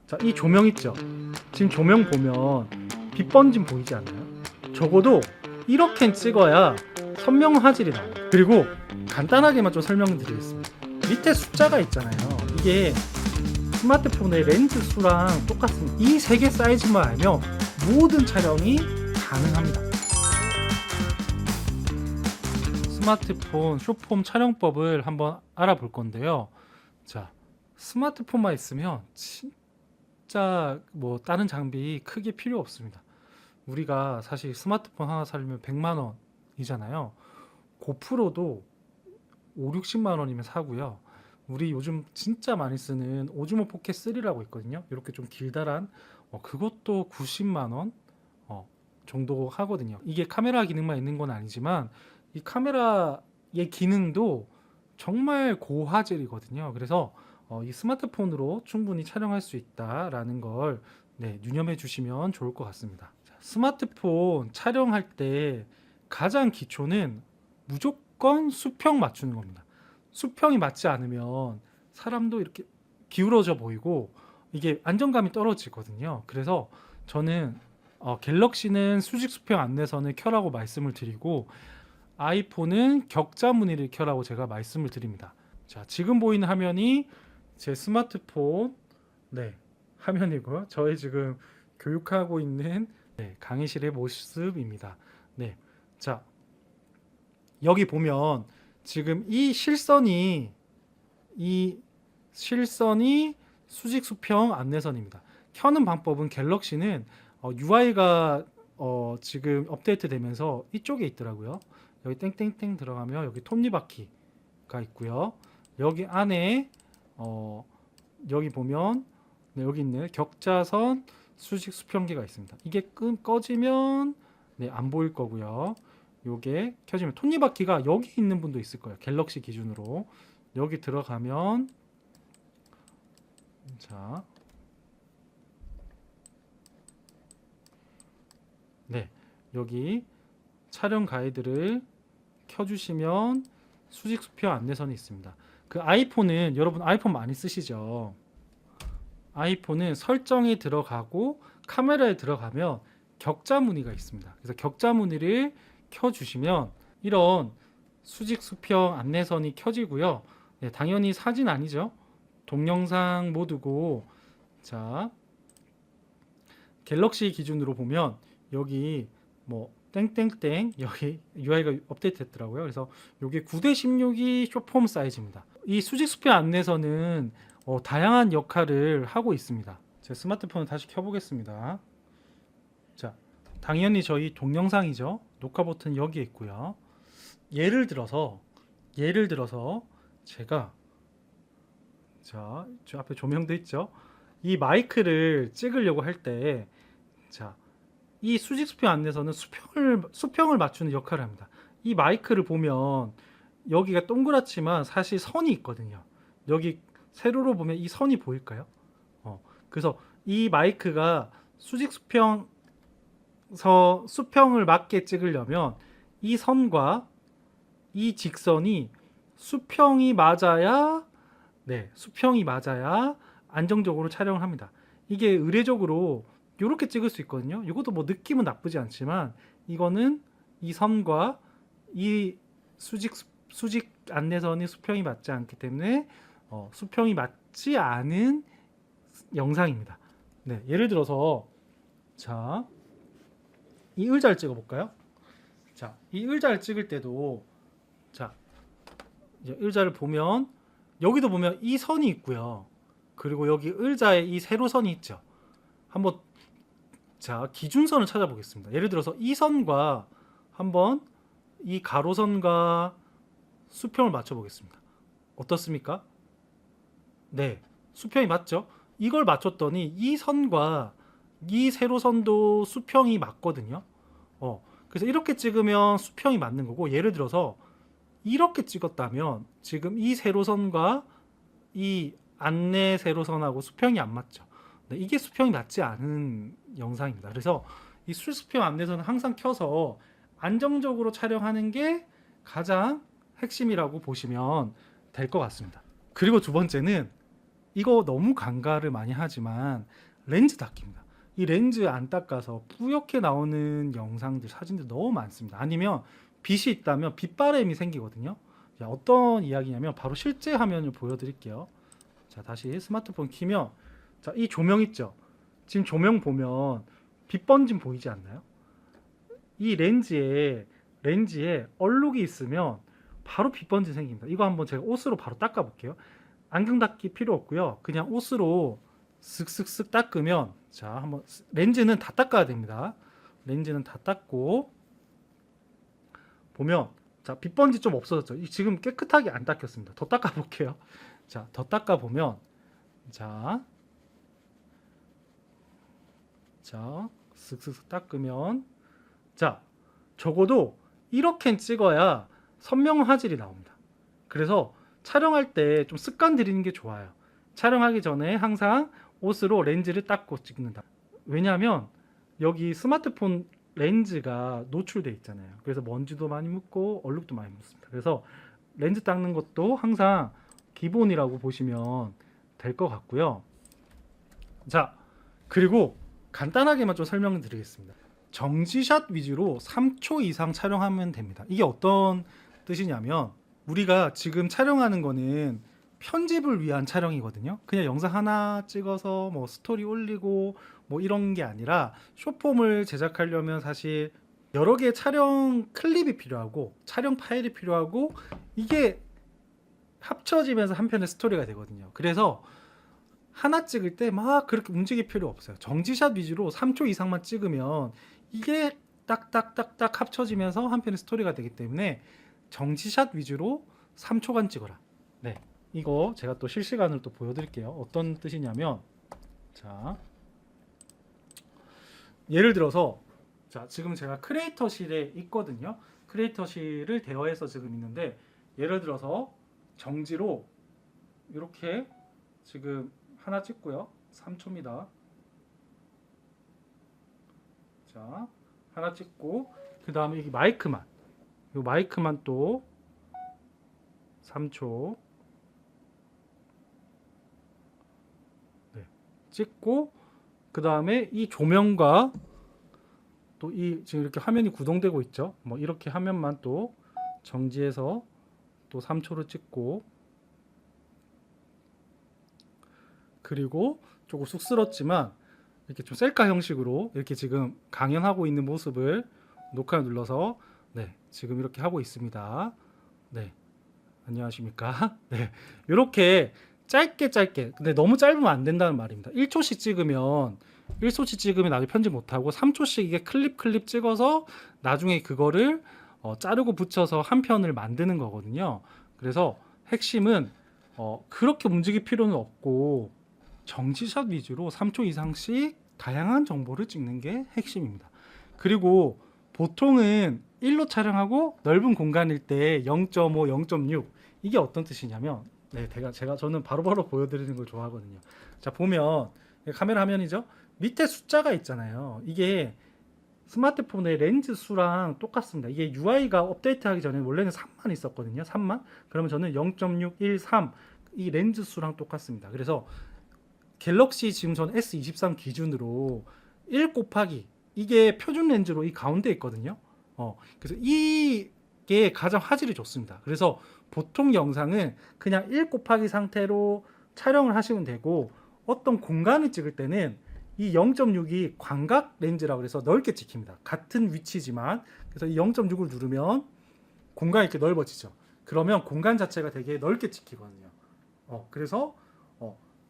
자, 이 조명 있죠? 지금 조명 보면 빛 번짐 보이지 않나요? 적어도 이렇게 찍어야 선명 화질이 나와요. 그리고 간단하게만 좀 설명드리겠습니다. 밑에 숫자가 있잖아요. 이게 스마트폰의 렌즈 수랑 똑같습니다. 이 세 개 사이즈만 알면 모든 촬영이 가능합니다. 스마트폰 숏폼 촬영법을 한번 알아볼 건데요. 자, 스마트폰만 있으면 진짜 뭐 다른 장비 크게 필요 없습니다. 우리가 사실 스마트폰 하나 사려면 100만 원이잖아요. 고프로도 5, 60만 원이면 사고요. 우리 요즘 진짜 많이 쓰는 오즈모 포켓 3라고 있거든요. 이렇게 좀 길다란 그것도 90만 원 정도 하거든요. 이게 카메라 기능만 있는 건 아니지만 이 카메라의 기능도 정말 고화질이거든요. 그래서 이 스마트폰으로 충분히 촬영할 수 있다라는 걸 유념해 주시면 좋을 것 같습니다. 자, 스마트폰 촬영할 때 가장 기초는 무조건 수평 맞추는 겁니다. 수평이 맞지 않으면 사람도 이렇게 기울어져 보이고 이게 안정감이 떨어지거든요. 그래서 저는 갤럭시는 수직 수평 안내선을 켜라고 말씀을 드리고 아이폰은 격자 무늬를 켜라고 제가 말씀을 드립니다. 자, 지금 보이는 화면이 제 스마트폰 화면이고요. 저희 지금 교육하고 있는 강의실의 모습입니다. 자, 여기 보면 지금 이 실선이 수직 수평 안내선입니다. 켜는 방법은 갤럭시는 UI가 지금 업데이트 되면서 이쪽에 있더라고요. 여기 땡땡땡 들어가면 여기 톱니바퀴가 있고요. 여기 안에 여기 보면 여기 있는 격자선 수직 수평기가 있습니다. 이게 꺼지면 안 보일 거고요. 요게 켜지면 톱니바퀴가 여기 있는 분도 있을 거예요. 갤럭시 기준으로 여기 들어가면 자, 여기 촬영 가이드를 켜주시면 수직 수평 안내선이 있습니다. 그 아이폰은 여러분 아이폰 많이 쓰시죠? 아이폰은 설정에 들어가고 카메라에 들어가면 격자 무늬가 있습니다. 그래서 격자 무늬를 켜주시면 이런 수직 수평 안내선이 켜지고요. 당연히 사진 아니죠? 동영상 모드고 자, 갤럭시 기준으로 보면 여기 뭐 땡땡땡 여기 UI가 업데이트 됐더라고요. 그래서 이게 9:16이 숏폼 사이즈입니다. 이 수직 수평 안내선은 다양한 역할을 하고 있습니다. 제 스마트폰을 다시 켜보겠습니다. 자, 당연히 저희 동영상이죠. 녹화 버튼 여기에 있고요. 예를 들어서 제가 자, 저 앞에 조명도 있죠. 이 마이크를 찍으려고 할 때 자, 이 수직 수평 안내선은 수평을 맞추는 역할을 합니다. 이 마이크를 보면 여기가 동그랗지만 사실 선이 있거든요. 여기 세로로 보면 이 선이 보일까요? 그래서 이 마이크가 수직 수평을 맞게 찍으려면 이 선과 이 직선이 수평이 맞아야 안정적으로 촬영을 합니다. 이게 의례적으로 이렇게 찍을 수 있거든요. 이것도 뭐 느낌은 나쁘지 않지만 이거는 이 선과 이 수직 안내선이 수평이 맞지 않기 때문에 수평이 맞지 않은 영상입니다. 예를 들어서 자, 이 의자를 찍어 볼까요? 자, 이 의자를 찍을 때도 자, 이제 의자를 보면 여기도 보면 이 선이 있고요. 그리고 여기 의자에 이 세로선이 있죠. 한번 자, 기준선을 찾아보겠습니다. 예를 들어서 이 선과 한번 이 가로선과 수평을 맞춰 보겠습니다. 어떻습니까? 수평이 맞죠? 이걸 맞췄더니 이 선과 이 세로선도 수평이 맞거든요. 그래서 이렇게 찍으면 수평이 맞는 거고, 예를 들어서 이렇게 찍었다면 지금 이 세로선과 이 안내 세로선하고 수평이 안 맞죠. 이게 수평이 맞지 않은 영상입니다. 그래서 이 수평 안내선은 항상 켜서 안정적으로 촬영하는 게 가장 핵심이라고 보시면 될 것 같습니다. 그리고 두 번째는 이거 너무 간과를 많이 하지만 렌즈 닦기입니다. 이 렌즈 안 닦아서 뿌옇게 나오는 영상들, 사진들 너무 많습니다. 아니면 빛이 있다면 빛바램이 생기거든요. 자, 어떤 이야기냐면 바로 실제 화면을 보여드릴게요. 자, 다시 스마트폰 키면 자, 이 조명 있죠? 지금 조명 보면 빛 번짐 보이지 않나요? 이 렌즈에 얼룩이 있으면 바로 빛 번짐 생깁니다. 이거 한번 제가 옷으로 바로 닦아 볼게요. 안경 닦기 필요 없고요. 그냥 옷으로 슥슥슥 닦으면 자, 한번 렌즈는 다 닦아야 됩니다. 렌즈는 다 닦고 보면 자, 빛 번지 좀 없어졌죠. 지금 깨끗하게 안 닦였습니다. 더 닦아 볼게요. 자, 더 닦아 보면 자, 슥슥슥 닦으면 자, 적어도 이렇게 찍어야 선명 화질이 나옵니다. 그래서 촬영할 때 좀 습관 들이는 게 좋아요. 촬영하기 전에 항상 옷으로 렌즈를 닦고 찍는다. 왜냐하면 여기 스마트폰 렌즈가 노출돼 있잖아요. 그래서 먼지도 많이 묻고 얼룩도 많이 묻습니다. 그래서 렌즈 닦는 것도 항상 기본이라고 보시면 될 것 같고요. 자, 그리고 간단하게만 좀 설명을 드리겠습니다. 정지샷 위주로 3초 이상 촬영하면 됩니다. 이게 어떤 뜻이냐면 우리가 지금 촬영하는 거는 편집을 위한 촬영이거든요. 그냥 영상 하나 찍어서 뭐 스토리 올리고 뭐 이런 게 아니라 숏폼을 제작하려면 사실 여러 개의 촬영 클립이 필요하고 촬영 파일이 필요하고 이게 합쳐지면서 한 편의 스토리가 되거든요. 그래서 하나 찍을 때 막 그렇게 움직일 필요 없어요. 정지샷 위주로 3초 이상만 찍으면 이게 딱딱딱딱 합쳐지면서 한 편의 스토리가 되기 때문에 정지샷 위주로 3초간 찍어라. 네, 이거 제가 또 실시간으로 또 보여드릴게요. 어떤 뜻이냐면 자, 예를 들어서 자, 지금 제가 크리에이터실에 있거든요. 크리에이터실을 대여해서 지금 있는데 예를 들어서 정지로 이렇게 지금 하나 찍고요. 3초입니다. 자, 하나 찍고 그 다음에 이 마이크만 또 3초 네, 찍고 그 다음에 이 조명과 또 이 지금 이렇게 화면이 구동되고 있죠. 뭐 이렇게 화면만 또 정지해서 또 3초를 찍고 그리고 조금 쑥스럽지만 이렇게 좀 셀카 형식으로 이렇게 지금 강연하고 있는 모습을 녹화 눌러서 네, 지금 이렇게 하고 있습니다. 네, 안녕하십니까? 네, 이렇게 짧게 근데 너무 짧으면 안 된다는 말입니다. 1초씩 찍으면 나중에 편집 못하고 3초씩 이게 클립 찍어서 나중에 그거를 자르고 붙여서 한 편을 만드는 거거든요. 그래서 핵심은 그렇게 움직일 필요는 없고 정지샷 위주로 3초 이상씩 다양한 정보를 찍는 게 핵심입니다. 그리고 보통은 1로 촬영하고 넓은 공간일 때 0.5, 0.6 이게 어떤 뜻이냐면 네, 저는 바로바로 보여드리는 걸 좋아하거든요. 자, 보면 카메라 화면이죠. 밑에 숫자가 있잖아요. 이게 스마트폰의 렌즈 수랑 똑같습니다. 이게 UI가 업데이트하기 전에 원래는 3만 있었거든요. 3만. 그러면 저는 0.613 이 렌즈 수랑 똑같습니다. 그래서 갤럭시 지금 전 S23 기준으로 1 곱하기 이게 표준 렌즈로 이 가운데 있거든요. 그래서 이게 가장 화질이 좋습니다. 그래서 보통 영상은 그냥 1 곱하기 상태로 촬영을 하시면 되고 어떤 공간을 찍을 때는 이 0.6이 광각 렌즈라고 해서 넓게 찍힙니다. 같은 위치지만 그래서 이 0.6을 누르면 공간이 이렇게 넓어지죠. 그러면 공간 자체가 되게 넓게 찍히거든요. 그래서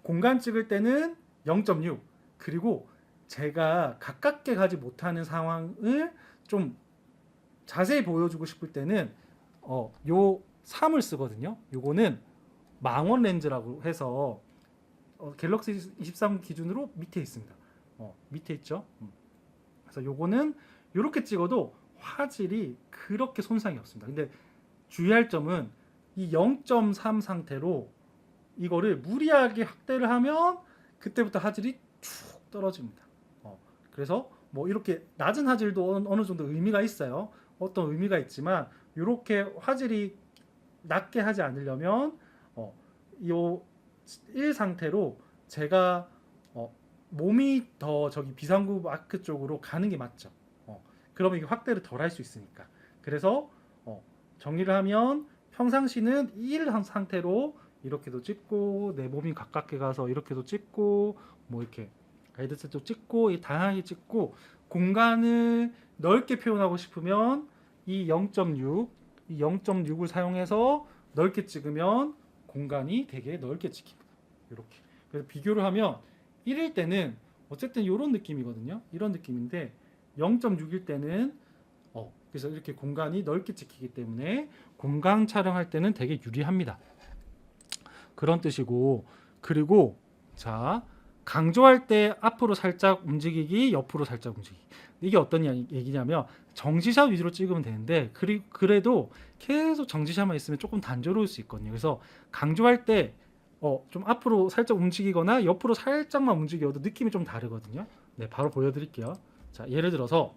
공간 찍을 때는 0.6 그리고 제가 가깝게 가지 못하는 상황을 좀 자세히 보여주고 싶을 때는 요 3을 쓰거든요. 요거는 망원 렌즈라고 해서 갤럭시 23 기준으로 밑에 있습니다. 밑에 있죠. 그래서 요거는 이렇게 찍어도 화질이 그렇게 손상이 없습니다. 근데 주의할 점은 이 0.3 상태로 이거를 무리하게 확대를 하면 그때부터 화질이 쭉 떨어집니다. 그래서 뭐 이렇게 낮은 화질도 어느 정도 의미가 있어요. 어떤 의미가 있지만 이렇게 화질이 낮게 하지 않으려면 요 1 상태로 제가 몸이 더 저기 비상구 마크 쪽으로 가는 게 맞죠. 그러면 이게 확대를 덜 할 수 있으니까. 그래서 정리를 하면 평상시는 1 상태로 이렇게도 찍고 내 몸이 가깝게 가서 이렇게도 찍고 뭐 이렇게 헤드셋도 찍고 다양하게 찍고 공간을 넓게 표현하고 싶으면 이 0.6을 사용해서 넓게 찍으면 공간이 되게 넓게 찍힙니다. 이렇게. 그래서 비교를 하면 1일 때는 어쨌든 이런 느낌이거든요. 이런 느낌인데 0.6일 때는 그래서 이렇게 공간이 넓게 찍히기 때문에 공간 촬영할 때는 되게 유리합니다. 그런 뜻이고, 그리고 자, 강조할 때 앞으로 살짝 움직이기, 옆으로 살짝 움직이기. 이게 어떤 얘기냐면 정지샷 위주로 찍으면 되는데 그래도 계속 정지샷만 있으면 조금 단조로울 수 있거든요. 그래서 강조할 때 좀 앞으로 살짝 움직이거나 옆으로 살짝만 움직여도 느낌이 좀 다르거든요. 네, 바로 보여드릴게요. 자, 예를 들어서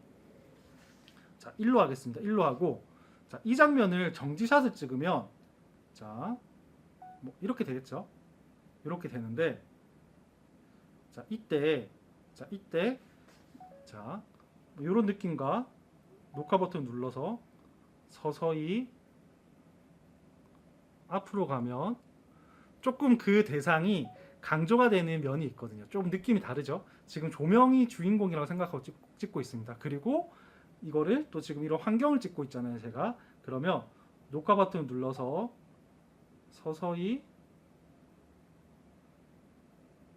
자, 1로 하겠습니다. 1로 하고, 자, 이 장면을 정지샷을 찍으면 자, 뭐 이렇게 되겠죠. 이렇게 되는데, 자, 이때 자, 뭐 이런 느낌과 녹화 버튼 눌러서 서서히 앞으로 가면 조금 그 대상이 강조가 되는 면이 있거든요. 좀 느낌이 다르죠. 지금 조명이 주인공이라고 생각하고 찍고 있습니다. 그리고 이거를 또 지금 이런 환경을 찍고 있잖아요, 제가. 그러면 녹화 버튼을 눌러서 서서히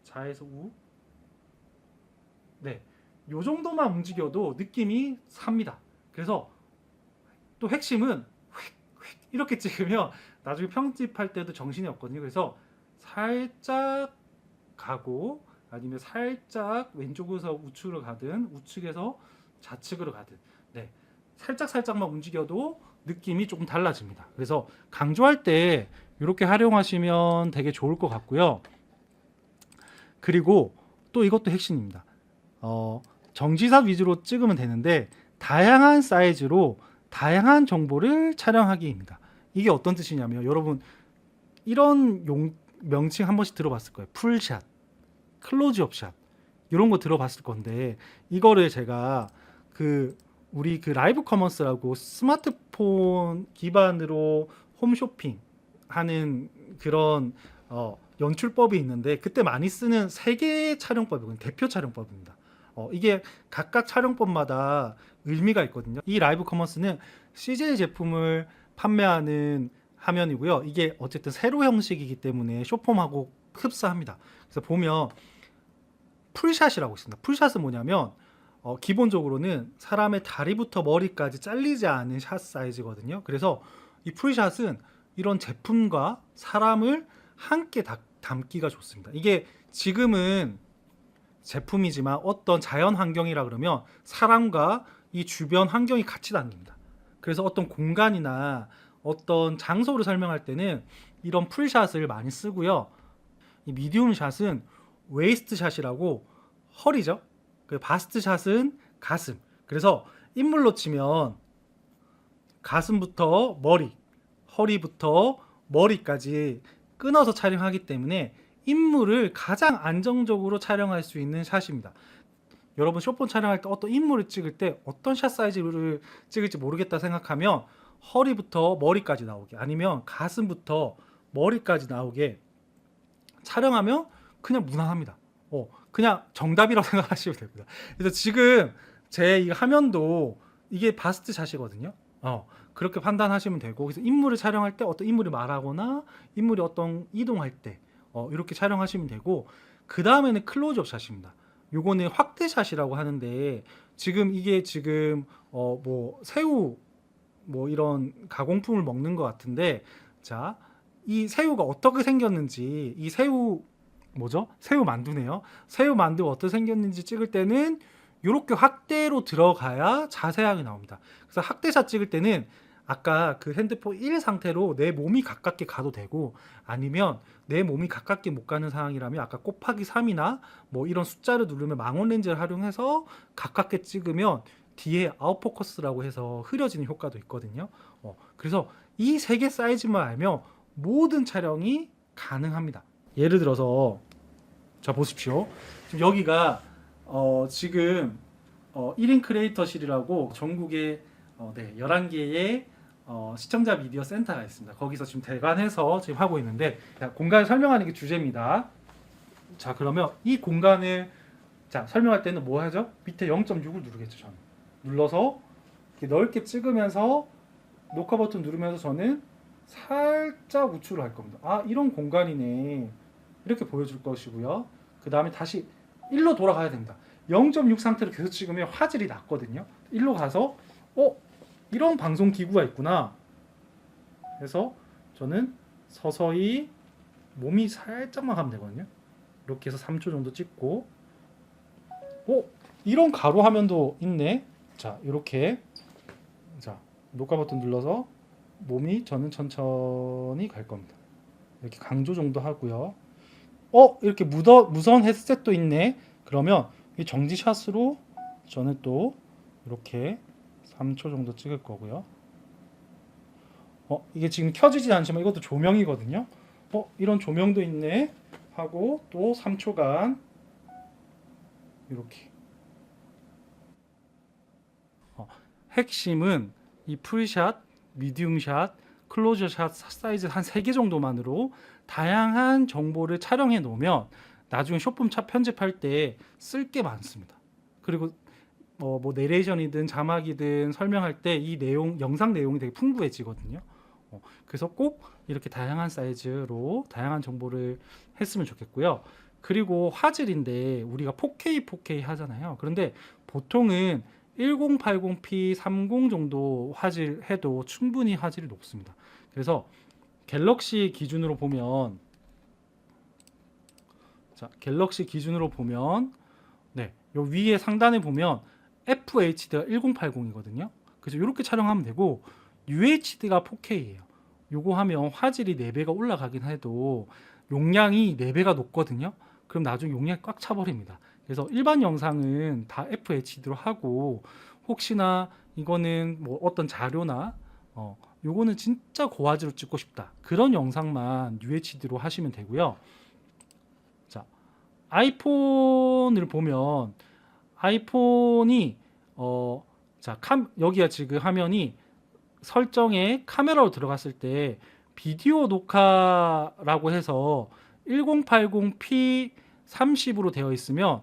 좌에서 우, 네, 요 정도만 움직여도 느낌이 삽니다. 그래서 또 핵심은 이렇게 찍으면 나중에 편집할 때도 정신이 없거든요. 그래서 살짝 가고 아니면 살짝 왼쪽에서 우측으로 가든 우측에서 좌측으로 가든, 네, 살짝만 움직여도 느낌이 조금 달라집니다. 그래서 강조할 때 이렇게 활용하시면 되게 좋을 것 같고요. 그리고 또 이것도 핵심입니다. 정지샷 위주로 찍으면 되는데 다양한 사이즈로 다양한 정보를 촬영하기입니다. 이게 어떤 뜻이냐면 여러분 이런 명칭 한 번씩 들어봤을 거예요. 풀샷, 클로즈업 샷 이런 거 들어봤을 건데 이거를 제가 우리 라이브 커머스라고 스마트폰 기반으로 홈쇼핑 하는 그런 연출법이 있는데 그때 많이 쓰는 세계 촬영법이거든요. 대표 촬영법입니다. 이게 각각 촬영법마다 의미가 있거든요. 이 라이브 커머스는 CJ 제품을 판매하는 화면이고요. 이게 어쨌든 세로 형식이기 때문에 숏폼하고 흡사합니다. 그래서 보면 풀샷이라고 있습니다. 풀샷은 뭐냐면 기본적으로는 사람의 다리부터 머리까지 잘리지 않은 샷 사이즈거든요. 그래서 이 풀샷은 이런 제품과 사람을 함께 담기가 좋습니다. 이게 지금은 제품이지만 어떤 자연 환경이라 그러면 사람과 이 주변 환경이 같이 다닙니다. 그래서 어떤 공간이나 어떤 장소를 설명할 때는 이런 풀샷을 많이 쓰고요. 이 미디움 샷은 웨이스트 샷이라고 허리죠. 그 바스트 샷은 가슴. 그래서 인물로 치면 가슴부터 머리, 허리부터 머리까지 끊어서 촬영하기 때문에 인물을 가장 안정적으로 촬영할 수 있는 샷입니다. 여러분 숏폼 촬영할 때 어떤 인물을 찍을 때 어떤 샷 사이즈를 찍을지 모르겠다 생각하면 허리부터 머리까지 나오게 아니면 가슴부터 머리까지 나오게 촬영하면 그냥 무난합니다. 그냥 정답이라고 생각하시면 됩니다. 그래서 지금 제 이 화면도 이게 바스트 샷이거든요. 그렇게 판단하시면 되고, 그래서 인물을 촬영할 때 어떤 인물이 말하거나 인물이 어떤 이동할 때 이렇게 촬영하시면 되고, 그 다음에는 클로즈업 샷입니다. 요거는 확대 샷이라고 하는데 이게 뭐 새우 뭐 이런 가공품을 먹는 것 같은데, 자, 이 새우가 어떻게 생겼는지, 이 새우 새우 만두네요. 새우 만두가 어떻게 생겼는지 찍을 때는 이렇게 확대로 들어가야 자세하게 나옵니다. 그래서 확대샷 찍을 때는 아까 그 핸드폰 1 상태로 내 몸이 가깝게 가도 되고, 아니면 내 몸이 가깝게 못 가는 상황이라면 아까 곱하기 3이나 뭐 이런 숫자를 누르면 망원 렌즈를 활용해서 가깝게 찍으면 뒤에 아웃포커스라고 해서 흐려지는 효과도 있거든요. 그래서 이 세 개 사이즈만 알면 모든 촬영이 가능합니다. 예를 들어서 자 보십시오. 지금 여기가 지금 1인 크리에이터실이라고 전국에 11개의 시청자 미디어 센터가 있습니다. 거기서 지금 대관해서 지금 하고 있는데, 자, 공간을 설명하는 게 주제입니다. 자, 그러면 이 공간을 자 설명할 때는 뭐 하죠? 밑에 0.6을 누르겠죠. 저는 눌러서 이렇게 넓게 찍으면서 녹화 버튼 누르면서 저는 살짝 우측으로 할 겁니다. 아, 이런 공간이네, 이렇게 보여줄 것이고요. 그 다음에 다시 1로 돌아가야 됩니다. 0.6 상태로 계속 찍으면 화질이 낮거든요. 1로 가서 이런 방송 기구가 있구나. 그래서 저는 서서히 몸이 살짝만 가면 되거든요. 이렇게 해서 3초 정도 찍고, 이런 가로 화면도 있네. 자, 이렇게 자 녹화 버튼 눌러서 몸이 저는 천천히 갈 겁니다. 이렇게 강조 정도 하고요. 이렇게 무선 헤드셋도 있네. 그러면 이 정지샷으로 저는 또 이렇게 3초 정도 찍을 거고요. 이게 지금 켜지진 않지만 이것도 조명이거든요. 이런 조명도 있네 하고 또 3초간 이렇게. 핵심은 이 프리샷, 미디움샷, 클로저샷 사이즈 한 3개 정도만으로 다양한 정보를 촬영해 놓으면 나중에 숏폼 편집할 때 쓸 게 많습니다. 그리고 뭐 내레이션이든 자막이든 설명할 때 이 영상 내용이 되게 풍부해지거든요. 그래서 꼭 이렇게 다양한 사이즈로 다양한 정보를 했으면 좋겠고요. 그리고 화질인데 우리가 4K 하잖아요. 그런데 보통은 1080p 30 정도 화질 해도 충분히 화질이 높습니다. 그래서 갤럭시 기준으로 보면, 요 위에 상단에 보면 FHD가 1080이거든요. 그래서 이렇게 촬영하면 되고, UHD가 4K예요. 요거 하면 화질이 4배가 올라가긴 해도 용량이 4배가 높거든요. 그럼 나중에 용량이 꽉 차버립니다. 그래서 일반 영상은 다 FHD로 하고, 혹시나 이거는 뭐 어떤 자료나 요거는 진짜 고화질로 찍고 싶다, 그런 영상만 UHD로 하시면 되고요. 자, 아이폰을 보면 아이폰이 여기가 지금 화면이 설정에 카메라로 들어갔을 때 비디오 녹화라고 해서 1080p 30으로 되어 있으면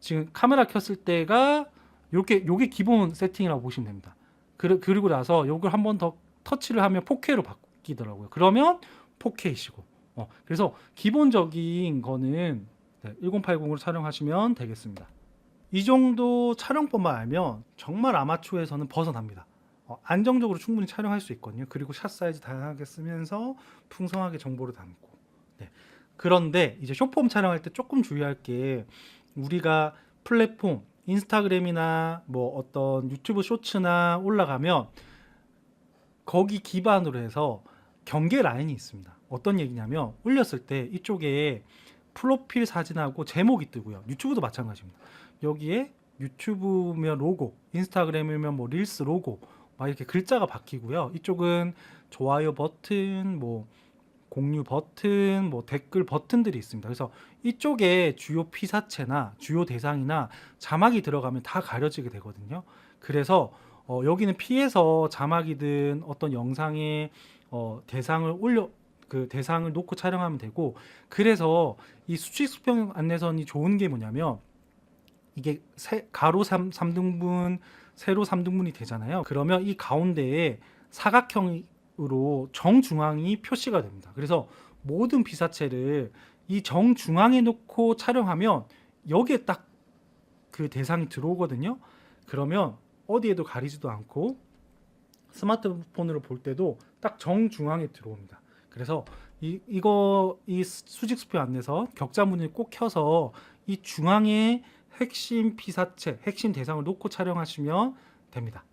지금 카메라 켰을 때가 요게 기본 세팅이라고 보시면 됩니다. 그리고 나서 요걸 한 번 더 터치를 하면 4K로 바뀌더라고요. 그러면 4K시고. 그래서 기본적인 거는 1080으로 촬영하시면 되겠습니다. 이 정도 촬영법만 알면 정말 아마추어에서는 벗어납니다. 안정적으로 충분히 촬영할 수 있거든요. 그리고 샷 사이즈 다양하게 쓰면서 풍성하게 정보를 담고. 그런데 이제 숏폼 촬영할 때 조금 주의할 게, 우리가 플랫폼 인스타그램이나 뭐 어떤 유튜브 쇼츠나 올라가면 거기 기반으로 해서 경계 라인이 있습니다. 어떤 얘기냐면, 올렸을 때 이쪽에 프로필 사진하고 제목이 뜨고요. 유튜브도 마찬가지입니다. 여기에 유튜브면 로고, 인스타그램이면 뭐 릴스 로고 막 이렇게 글자가 바뀌고요. 이쪽은 좋아요 버튼, 뭐 공유 버튼, 뭐 댓글 버튼들이 있습니다. 그래서 이쪽에 주요 피사체나 주요 대상이나 자막이 들어가면 다 가려지게 되거든요. 그래서 여기는 피해서 자막이든 어떤 영상의 대상을 놓고 촬영하면 되고, 그래서 이 수직 수평 안내선이 좋은 게 뭐냐면, 이게 가로 3등분, 세로 3등분이 되잖아요. 그러면 이 가운데에 사각형으로 정중앙이 표시가 됩니다. 그래서 모든 피사체를 이 정중앙에 놓고 촬영하면 여기에 딱 그 대상이 들어오거든요. 그러면 어디에도 가리지도 않고 스마트폰으로 볼 때도 딱 정중앙에 들어옵니다. 그래서 이 수직 수평 안내선 격자무늬를 꼭 켜서 이 중앙에 핵심 피사체, 핵심 대상을 놓고 촬영하시면 됩니다.